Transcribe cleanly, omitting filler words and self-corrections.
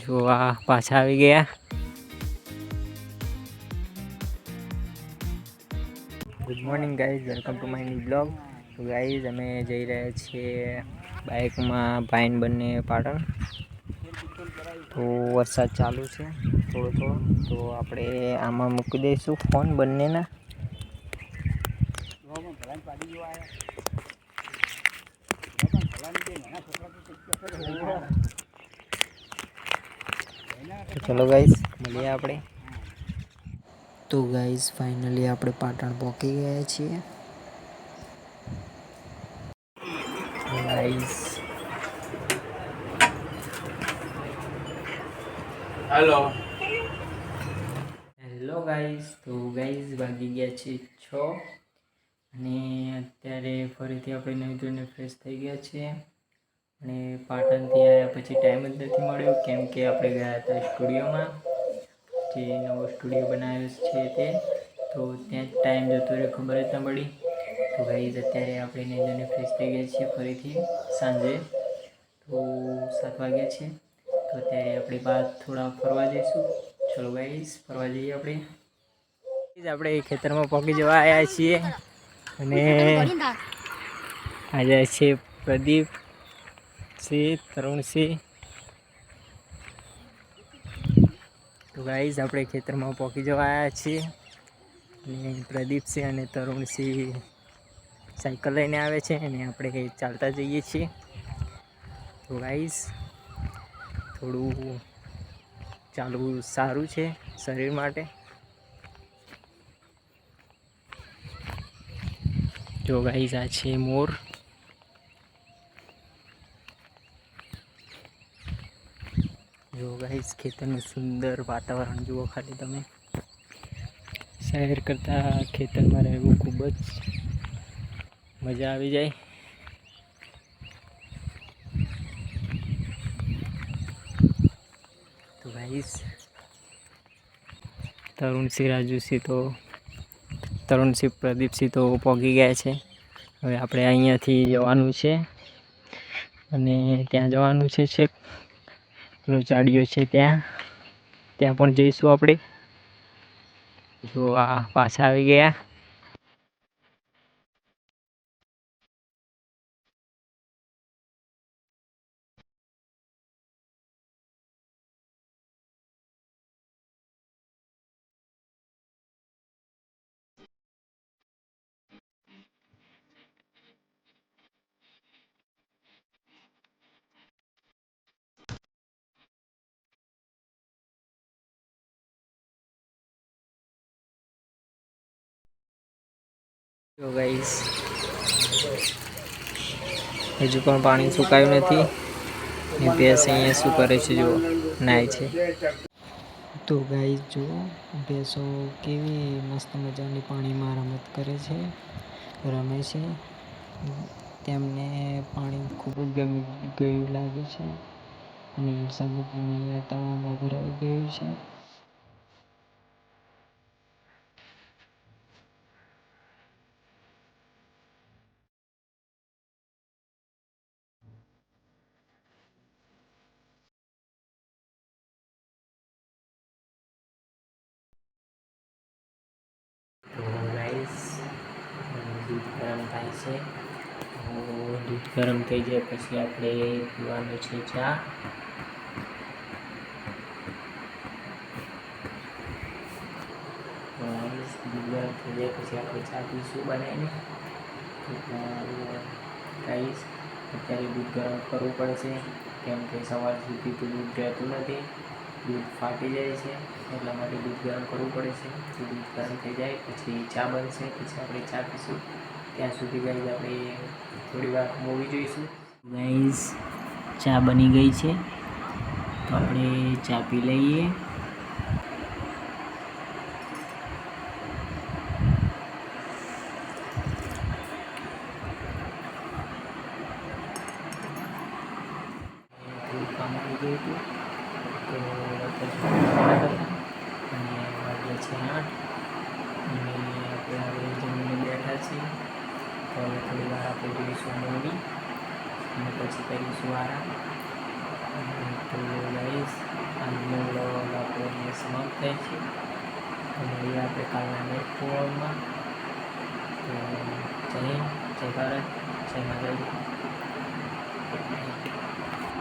જો આ પાછા આવી ગયા. Good morning guys, welcome to my new blog. તો ગાઈઝ અમે જઈ રહ્યા છીએ બાઇકમાં ભાઈન બંને પાટણ. તો વરસાદ ચાલુ છે થોડો થોડો, તો આપણે આમાં મૂકી દઈશું ફોન બંનેના. તો ચલો ગાઈઝ મળીએ આપણે. તો ગાઈઝ ફાઇનલી આપણે પાટણ પહોંચી ગયા છીએ. ગાઈઝ હેલો ગાઈઝ, તો ગાઈઝ વાગી ગયા છે 6 અને અત્યારે ફરીથી આપણે નવી ધોઈને ફ્રેશ થઈ ગયા છીએ. અને પાટણથી આવ્યા પછી ટાઈમ જ નથી મળ્યો, કેમ કે આપણે ગયા હતા સ્ટુડિયોમાં, જે નવો સ્ટુડિયો બનાવ્યો છે તે. તો ત્યાં જ ટાઈમ જતો રહ્યો, ખબર જ ન પડી. તો ગાઈઝ અત્યારે આપણે નવી ધોઈને ફ્રેશ થઈ ગયા છીએ ફરીથી સાંજે. તો 7 વાગ્યા છે. તો અત્યારે આપણે બહાર થોડા ફરવા જઈશું. ચલો ગાઈઝ ફરવા જઈએ આપણે. આપણે ખેતરમાં પહોંચી જવા આવ્યા છીએ અને આજે છે પ્રદીપ સિંહ, તરુણસિંહ. તો ગાઈઝ આપણે ખેતરમાં પહોંચી જવા આવ્યા છીએ અને પ્રદીપસિંહ અને તરુણસિંહ સાયકલ લઈને આવે છે અને આપણે ચાલતા જઈએ છીએ. તો ગાઈઝ થોડું ચાલવું સારું છે શરીર માટે. જો ગાઈઝ આ છે મોર. જો ગાઈઝ ખેતરનું સુંદર વાતાવરણ જુઓ ખાલી તમે. શહેર કરતાં ખેતરમાં રહેવું ખૂબ જ મજા આવી જાય. તો ગાઈઝ તરુણસિંહ પ્રદીપસિંહ તો પહોંચી ગયા છે. હવે આપણે અહીંયાથી જવાનું છે અને ત્યાં જવાનું છે છેક ચાડીઓ છે ત્યાં પણ જઈશું આપણે. જો આ પાછા આવી ગયા. જો ગાઈસ હજુ પણ પાણી સુકાયું નથી. ભેંસ અહીંયા શું કરે છે જુઓ, નાય છે. તો ગાઈસ જુઓ ભેંસો કેવી મસ્ત મજાની પાણીમાં રમત કરે છે, રમે છે. તેમને પાણી ખૂબ જ ગમી ગયું લાગે છે અને સમુદ્રની તળાવમાં ભરાઈ ગયું છે. તો ગાઈસ દૂધ ગરમ થાય છે. દૂધ ગરમ થઈ જાય પછી આપણે પીવાનું છે ચા. દૂધ ગરમ થઈ જાય પછી આપણે ચા પીશું બનાવીને. ગાઈસ અત્યારે દૂધ ગરમ કરવું પડશે, કેમ કે સવાર સુધી તો દૂધ રહેતું નથી, દૂધ ફાટી જાય છે. એટલા માટે દૂધ ગરમ કરવું પડે છે. દૂધ ગરમ થઈ જાય પછી ચા બનશે, પછી આપણે ચા પીશું. ત્યાં સુધી ગાઈસ આપણે થોડી વાર મૂવી જોઈશું. ગાઈસ ચા બની ગઈ છે, તો આપણે ચા પી લઈએ. કામ આવી ગયું હતું તો અત્યારે અને વાગ્યા છે 8 અને આપણે હવે જમીને બેઠા છીએ. તો હવે થોડી વાર આપણે જોઈશું મૂવી અને પછી કરીશું આરામ. તો ગાઈસ આજનો વ્લોગ આપણે સમાપ્ત થાય છે. તો મળીએ આપણે કાલના નેક્સ્ટ વ્લોગમાં. તો જય હિન્દ, જય ભારત, જય માતાજી.